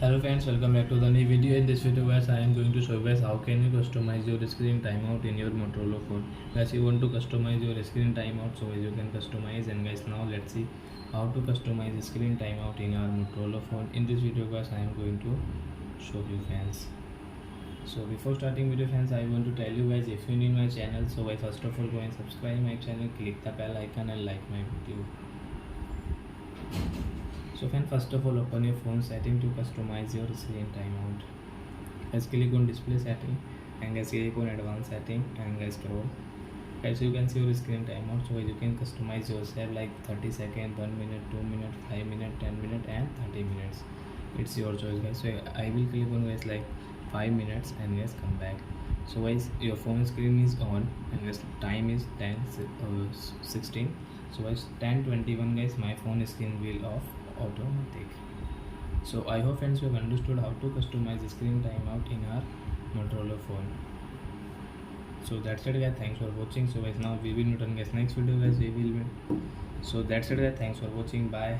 Hello friends, welcome back to the new video. In this video guys, I am going to show you guys how can you customize your screen timeout in your Motorola phone. Guys, you want to customize your screen timeout, so you can customize. And guys, now let's see how to customize screen timeout in our Motorola phone. In this video guys, I am going to show you fans. So before starting video fans, I want to tell you guys, if you need my channel, so guys, first of all go and subscribe my channel, click the bell icon and like my video. So first of all, open your phone setting to customize your screen timeout. Guys, click on display setting and guys click on advanced setting and guys scroll. Guys, you can see your screen timeout, so you can customize yourself like 30 seconds, 1 minute, 2 minutes, 5 minutes, 10 minutes and 30 minutes. It's your choice guys. So I will click on guys like 5 minutes and guys come back. So guys, your phone screen is on and guys time is 10:16. So guys 10:21 guys, my phone screen will off automatic. So I hope friends you have understood how to customize the screen timeout in our Motorola phone. So that's it guys, thanks for watching. So guys, now we will meet on guys next video guys, we will meet. So that's it guys, thanks for watching, bye.